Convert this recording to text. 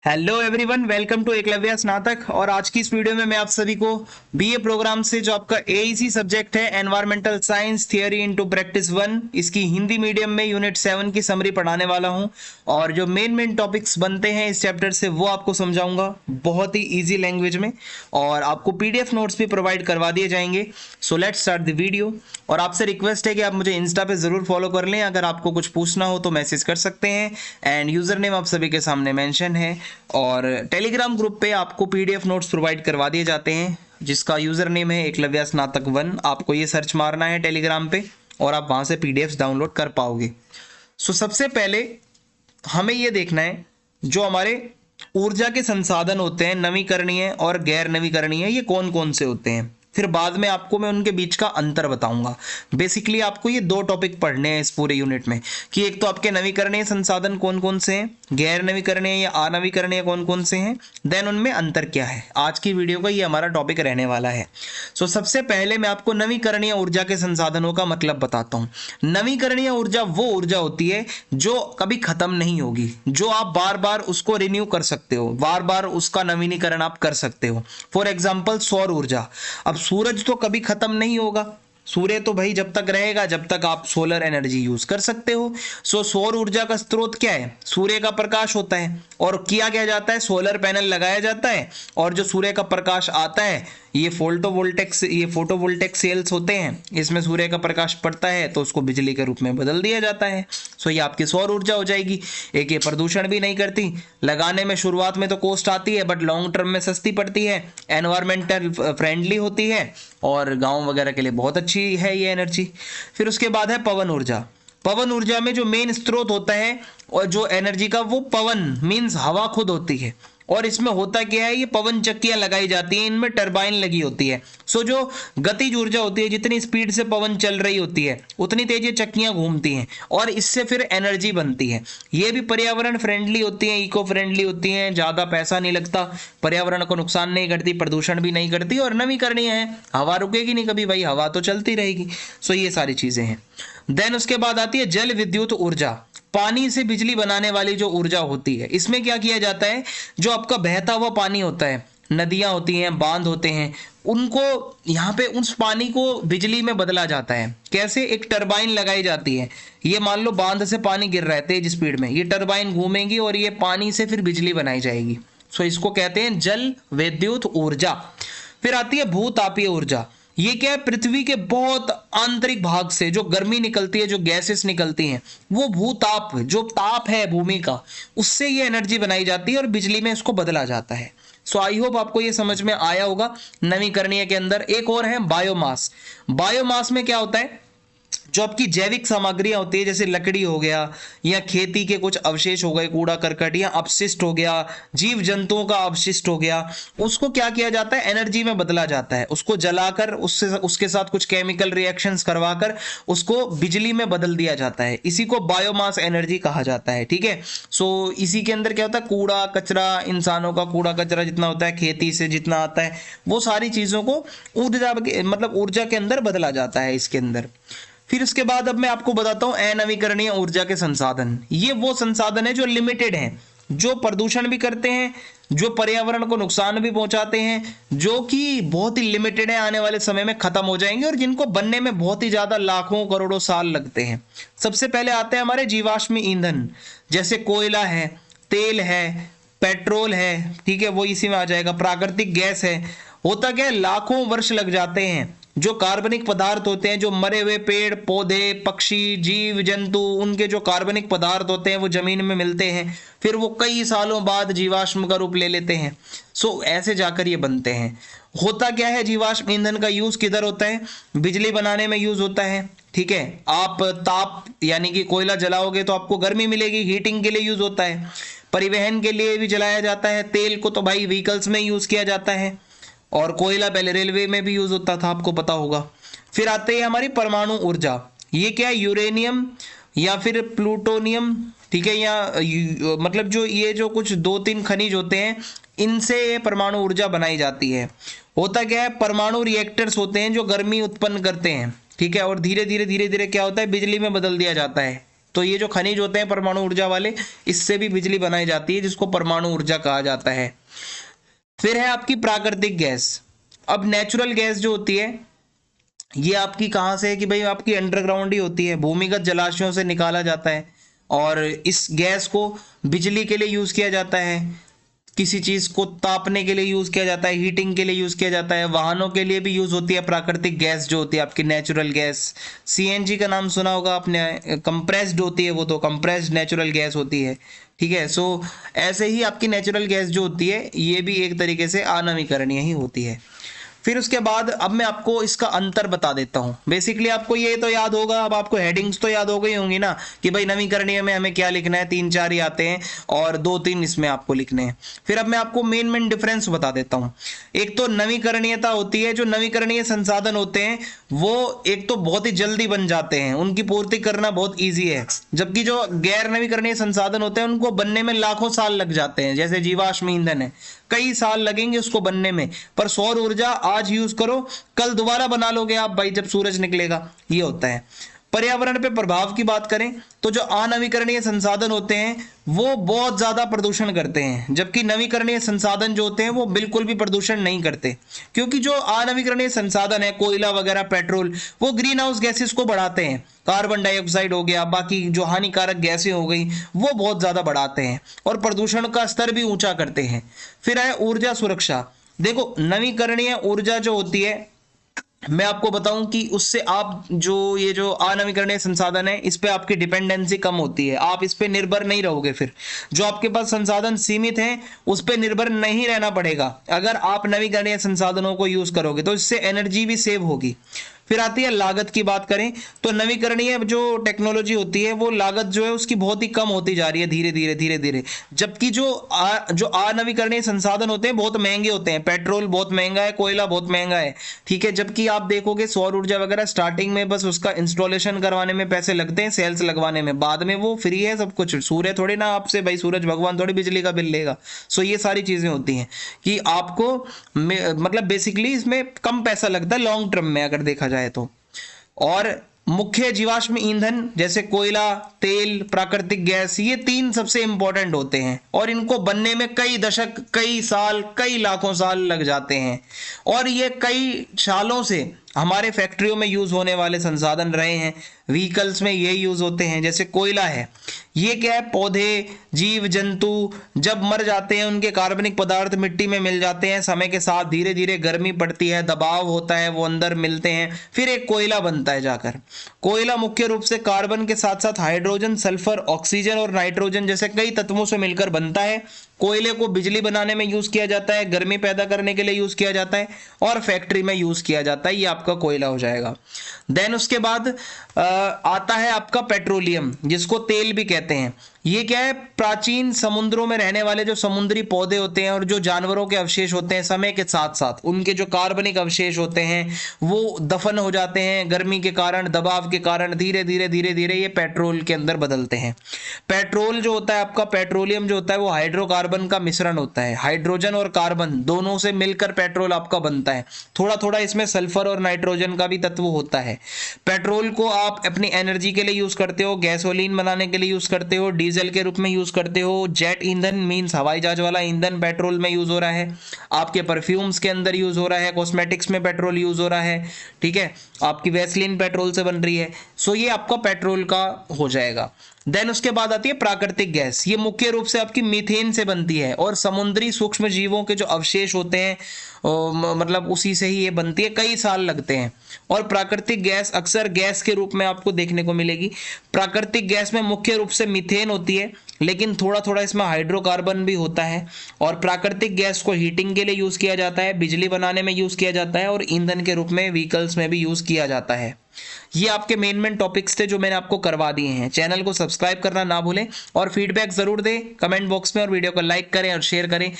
Hello everyone, welcome to Eklavya Snatak. और आज की इस वीडियो में मैं आप सभी को बीए प्रोग्राम से जो आपका एईसी सब्जेक्ट है environmental science theory into practice 1, इसकी हिंदी मीडियम में यूनिट 7 की समरी पढ़ाने वाला हूं। और जो मेन टॉपिक्स बनते हैं इस चैप्टर से वो आपको समझाऊंगा बहुत ही इजी लैंग्वेज में, और आपको पीडीएफ नोट्स भी प्रोवाइड करवा दिए जाएंगे। So let's start the video. और आपसे रिक्वेस्ट है कि आप मुझे इंस्टा पे जरूर फॉलो कर लें। अगर आपको कुछ पूछना हो तो मैसेज कर सकते हैं, एंड यूजर नेम आप सभी के सामने मेंशन है। और टेलीग्राम ग्रुप पे आपको पीडीएफ नोट्स प्रोवाइड करवा दिए जाते हैं जिसका यूजर नेम है एकलव्य स्नातक 1। आपको ये सर्च मारना है टेलीग्राम पे और आप वहां से पीडीएफ डाउनलोड कर पाओगे। सो सबसे पहले हमें ये देखना है जो हमारे ऊर्जा के संसाधन होते हैं नवीकरणीय और गैर नवीकरणीय, ये कौन कौन से होते हैं। फिर बाद में आपको मैं उनके बीच का अंतर बताऊंगा। बेसिकली आपको ये दो टॉपिक पढ़ने हैं इस पूरे यूनिट में, कि एक तो आपके नवीकरणीय संसाधन कौन कौन से हैं, गैर नवीकरणीय या अनवीकरणीय कौन कौन से हैं, देन उनमें अंतर क्या है। आज की वीडियो का ये हमारा टॉपिक रहने वाला है। सो सबसे पहले मैं आपको नवीकरणीय ऊर्जा के संसाधनों का मतलब बताता हूँ। नवीकरणीय ऊर्जा वो ऊर्जा होती है जो कभी खत्म नहीं होगी, जो आप बार बार उसको रिन्यू कर सकते हो, बार बार उसका नवीनीकरण आप कर सकते हो। फॉर एग्जाम्पल सौर ऊर्जा। अब सूरज तो कभी खत्म नहीं होगा, सूर्य तो भाई जब तक रहेगा जब तक आप सोलर एनर्जी यूज कर सकते हो। सो सौर ऊर्जा का स्रोत क्या है, सूर्य का प्रकाश होता है। और किया क्या जाता है, सोलर पैनल लगाया जाता है और जो सूर्य का प्रकाश आता है ये फोटोवोल्टेक सेल्स होते हैं, इसमें सूर्य का प्रकाश पड़ता है तो उसको बिजली के रूप में बदल दिया जाता है। सो ये आपकी सौर ऊर्जा हो जाएगी। एक ये प्रदूषण भी नहीं करती, लगाने में शुरुआत में तो कॉस्ट आती है बट लॉन्ग टर्म में सस्ती पड़ती है, एनवायरमेंटल फ्रेंडली होती है और गांव वगैरह के लिए बहुत अच्छी है ये एनर्जी। फिर उसके बाद है पवन ऊर्जा। पवन ऊर्जा में जो मेन स्रोत होता है और जो एनर्जी का, वो पवन मींस हवा खुद होती है। और इसमें होता क्या है, ये पवन चक्कियां लगाई जाती हैं, इनमें टरबाइन लगी होती है। सो जो गतिज ऊर्जा होती है, जितनी स्पीड से पवन चल रही होती है उतनी तेज ये चक्कियां घूमती हैं और इससे फिर एनर्जी बनती है। ये भी पर्यावरण फ्रेंडली होती हैं, इको फ्रेंडली होती हैं, ज्यादा पैसा नहीं लगता, पर्यावरण को नुकसान नहीं करती, प्रदूषण भी नहीं करती और नवीकरणीय है। हवा रुकेगी नहीं कभी भाई, हवा तो चलती रहेगी। सो ये सारी चीजें हैं। देन उसके बाद आती है जल विद्युत ऊर्जा। पानी से बिजली बनाने वाली जो ऊर्जा होती है, इसमें क्या किया जाता है, जो आपका बहता हुआ पानी होता है, नदियां होती हैं, बांध होते हैं, उनको यहाँ पे उस पानी को बिजली में बदला जाता है। कैसे, एक टरबाइन लगाई जाती है। ये मान लो बांध से पानी गिर रहा है तेज स्पीड में, ये टरबाइन घूमेंगी और ये पानी से फिर बिजली बनाई जाएगी। सो इसको कहते हैं जल विद्युत ऊर्जा। फिर आती है भूतापीय ऊर्जा। ये क्या है, पृथ्वी के बहुत आंतरिक भाग से जो गर्मी निकलती है, जो गैसेस निकलती हैं, वो भूताप, जो ताप है भूमि का, उससे ये एनर्जी बनाई जाती है और बिजली में इसको बदला जाता है। सो आई होप आपको ये समझ में आया होगा। नवीकरणीय के अंदर एक और है बायोमास। बायोमास में क्या होता है, जो आपकी जैविक सामग्रियां होती है, जैसे लकड़ी हो गया या खेती के कुछ अवशेष हो गए, कूड़ा करकट या अपशिष्ट हो गया, जीव जंतुओं का अपशिष्ट हो गया, उसको क्या किया जाता है, एनर्जी में बदला जाता है। उसको जलाकर उससे उसके साथ कुछ केमिकल रिएक्शंस करवाकर उसको बिजली में बदल दिया जाता है। इसी को बायोमास एनर्जी कहा जाता है। ठीक है। सो इसी के अंदर क्या होता है, कूड़ा कचरा, इंसानों का कूड़ा कचरा जितना होता है, खेती से जितना आता है, वो सारी चीजों को ऊर्जा मतलब ऊर्जा के अंदर बदला जाता है इसके अंदर। फिर उसके बाद अब मैं आपको बताता हूं अनवीकरणीय ऊर्जा के संसाधन। ये वो संसाधन है जो लिमिटेड हैं, जो प्रदूषण भी करते हैं, जो पर्यावरण को नुकसान भी पहुंचाते हैं, जो कि बहुत ही लिमिटेड है, आने वाले समय में खत्म हो जाएंगे और जिनको बनने में बहुत ही ज्यादा लाखों करोड़ों साल लगते हैं। सबसे पहले आते हैं हमारे जीवाश्म ईंधन, जैसे कोयला है, तेल है, पेट्रोल है, ठीक है, वो इसी में आ जाएगा। प्राकृतिक गैस है। होता क्या है, लाखों वर्ष लग जाते हैं। जो कार्बनिक पदार्थ होते हैं, जो मरे हुए पेड़ पौधे, पक्षी, जीव जंतु, उनके जो कार्बनिक पदार्थ होते हैं वो जमीन में मिलते हैं, फिर वो कई सालों बाद जीवाश्म का रूप ले लेते हैं। सो ऐसे जाकर ये बनते हैं। होता क्या है, जीवाश्म ईंधन का यूज किधर होता है, बिजली बनाने में यूज होता है। ठीक है, आप ताप यानी कि कोयला जलाओगे तो आपको गर्मी मिलेगी, हीटिंग के लिए यूज होता है। परिवहन के लिए भी जलाया जाता है। तेल को तो भाई व्हीकल्स में यूज किया जाता है, और कोयला पहले रेलवे में भी यूज होता था, आपको पता होगा। फिर आते हैं हमारी परमाणु ऊर्जा। ये क्या है, यूरेनियम या फिर प्लूटोनियम, ठीक है, या मतलब जो ये जो कुछ 2-3 खनिज होते हैं, इनसे ये परमाणु ऊर्जा बनाई जाती है। होता क्या है, परमाणु रिएक्टर्स होते हैं जो गर्मी उत्पन्न करते हैं। ठीक है, और धीरे धीरे क्या होता है, बिजली में बदल दिया जाता है। तो ये जो खनिज होते हैं परमाणु ऊर्जा वाले, इससे भी बिजली बनाई जाती है, जिसको परमाणु ऊर्जा कहा जाता है। फिर है आपकी प्राकृतिक गैस। अब नेचुरल गैस जो होती है ये आपकी कहाँ से है कि भाई आपकी अंडरग्राउंड ही होती है, भूमिगत जलाशयों से निकाला जाता है और इस गैस को बिजली के लिए यूज किया जाता है, किसी चीज को तापने के लिए यूज किया जाता है, हीटिंग के लिए यूज किया जाता है, वाहनों के लिए भी यूज होती है प्राकृतिक गैस जो होती है आपकी नेचुरल गैस। सीएनजी का नाम सुना होगा आपने, कंप्रेस्ड होती है वो, तो कंप्रेस्ड नेचुरल गैस होती है, ठीक है। सो ऐसे ही आपकी नेचुरल गैस जो होती है ये भी एक तरीके से अनवीकरणीय ही होती है। फिर उसके बाद अब मैं आपको इसका अंतर बता देता हूं। बेसिकली आपको ये तो याद होगा, अब आपको हेडिंग्स तो याद हो गई होंगी ना कि भाई नवीकरणीय में हमें क्या लिखना है, 3-4 ही आते हैं और 2-3 इसमें आपको लिखने हैं। फिर अब मैं आपको मेन डिफरेंस बता देता हूं। एक तो नवीकरणीयता होती है, जो नवीकरणीय संसाधन होते हैं वो एक तो बहुत ही जल्दी बन जाते हैं, उनकी पूर्ति करना बहुत ईजी है, जबकि जो गैर नवीकरणीय संसाधन होते हैं उनको बनने में लाखों साल लग जाते हैं। जैसे जीवाश्म ईंधन है, कई साल लगेंगे उसको बनने में, पर सौर ऊर्जा आज यूज करो, कल दोबारा बना लोगे आप भाई जब सूरज निकलेगा, ये होता है। पर्यावरण पे प्रभाव की बात करें तो जो अनवीकरणीय संसाधन होते हैं वो बहुत ज्यादा प्रदूषण करते हैं, जबकि नवीकरणीय संसाधन जो होते हैं वो बिल्कुल भी प्रदूषण नहीं करते, क्योंकि जो अनवीकरणीय संसाधन है कोयला वगैरह, पेट्रोल, वो ग्रीन हाउस गैसेस को बढ़ाते हैं, कार्बन डाइऑक्साइड हो गया, बाकी जो हानिकारक गैसें हो गई वो बहुत ज्यादा बढ़ाते हैं और प्रदूषण का स्तर भी ऊंचा करते हैं। फिर है ऊर्जा सुरक्षा। देखो नवीकरणीय ऊर्जा जो होती है, मैं आपको बताऊं कि उससे आप ये जो अनवीकरणीय संसाधन है इस पे आपकी डिपेंडेंसी कम होती है, आप इस पे निर्भर नहीं रहोगे। फिर जो आपके पास संसाधन सीमित हैं उस पे निर्भर नहीं रहना पड़ेगा अगर आप नवीकरणीय संसाधनों को यूज करोगे, तो इससे एनर्जी भी सेव होगी। फिर आती है लागत की बात करें तो नवीकरणीय जो टेक्नोलॉजी होती है वो लागत जो है उसकी बहुत ही कम होती जा रही है धीरे धीरे, जबकि जो अनवीकरणीय संसाधन होते हैं बहुत महंगे होते हैं, पेट्रोल बहुत महंगा है, कोयला बहुत महंगा है, ठीक है। जबकि आप देखोगे सौर ऊर्जा वगैरह स्टार्टिंग में बस उसका इंस्टॉलेशन करवाने में पैसे लगते हैं, सेल्स लगवाने में, बाद में वो फ्री है सब कुछ। सूर्य थोड़ी ना आपसे भाई, सूरज भगवान थोड़ी बिजली का बिल लेगा। सो ये सारी चीजें होती हैं कि आपको मतलब बेसिकली इसमें कम पैसा लगता है लॉन्ग टर्म में अगर देखा जाए तो। और मुख्य जीवाश्म ईंधन जैसे कोयला, तेल, प्राकृतिक गैस, ये 3 सबसे इंपॉर्टेंट होते हैं और इनको बनने में कई दशक, कई साल, कई लाखों साल लग जाते हैं और ये कई सालों से हमारे फैक्ट्रियों में यूज होने वाले संसाधन रहे हैं। व्हीकल्स में ये यूज होते हैं। जैसे कोयला है, ये क्या है, पौधे, जीव जंतु जब मर जाते हैं उनके कार्बनिक पदार्थ मिट्टी में मिल जाते हैं, समय के साथ धीरे धीरे गर्मी पड़ती है, दबाव होता है, वो अंदर मिलते हैं, फिर एक कोयला बनता है जाकर। कोयला मुख्य रूप से कार्बन के साथ साथ हाइड्रोजन, सल्फर, ऑक्सीजन और नाइट्रोजन जैसे कई तत्वों से मिलकर बनता है। कोयले को बिजली बनाने में यूज किया जाता है, गर्मी पैदा करने के लिए यूज किया जाता है और फैक्ट्री में यूज किया जाता है। ये आपका कोयला हो जाएगा। देन उसके बाद आता है आपका पेट्रोलियम, जिसको तेल भी कहते हैं। ये क्या है, प्राचीन समुद्रों में रहने वाले जो समुद्री पौधे होते हैं और जो जानवरों के अवशेष होते हैं, समय के साथ साथ उनके जो कार्बनिक अवशेष होते हैं वो दफन हो जाते हैं, गर्मी के कारण, दबाव के कारण धीरे धीरे ये पेट्रोल के अंदर बदलते हैं। पेट्रोल जो होता है आपका, पेट्रोलियम जो होता है वो हाइड्रोकार्बन का मिश्रण होता है, हाइड्रोजन और कार्बन दोनों से मिलकर पेट्रोल आपका बनता है। थोड़ा थोड़ा इसमें सल्फर और नाइट्रोजन का भी तत्व होता है। पेट्रोल को आप अपनी एनर्जी के लिए यूज करते हो, गैसोलीन बनाने के लिए यूज करते हो, डीजल के रूप में यूज करते हो, जेट ईंधन मींस हवाई जहाज वाला ईंधन पेट्रोल में यूज हो रहा है, आपके परफ्यूम्स के अंदर यूज हो रहा है, कॉस्मेटिक्स में पेट्रोल यूज हो रहा है, ठीक है, आपकी वैसलीन पेट्रोल से बन रही है। सो ये आपका पेट्रोल का हो जाएगा। देन उसके बाद आती है प्राकृतिक गैस। ये मुख्य रूप से आपकी मीथेन से बनती है और समुद्री सूक्ष्म जीवों के जो अवशेष होते हैं मतलब उसी से ही ये बनती है, कई साल लगते हैं। और प्राकृतिक गैस अक्सर गैस के रूप में आपको देखने को मिलेगी। प्राकृतिक गैस में मुख्य रूप से मीथेन होती है, लेकिन थोड़ा थोड़ा इसमें हाइड्रोकार्बन भी होता है। और प्राकृतिक गैस को हीटिंग के लिए यूज किया जाता है, बिजली बनाने में यूज किया जाता है और ईंधन के रूप में व्हीकल्स में भी यूज किया जाता है। ये आपके मेन टॉपिक्स थे जो मैंने आपको करवा दिए हैं। चैनल को सब्सक्राइब करना ना भूलें और फीडबैक जरूर दें कमेंट बॉक्स में, और वीडियो को लाइक करें और शेयर करें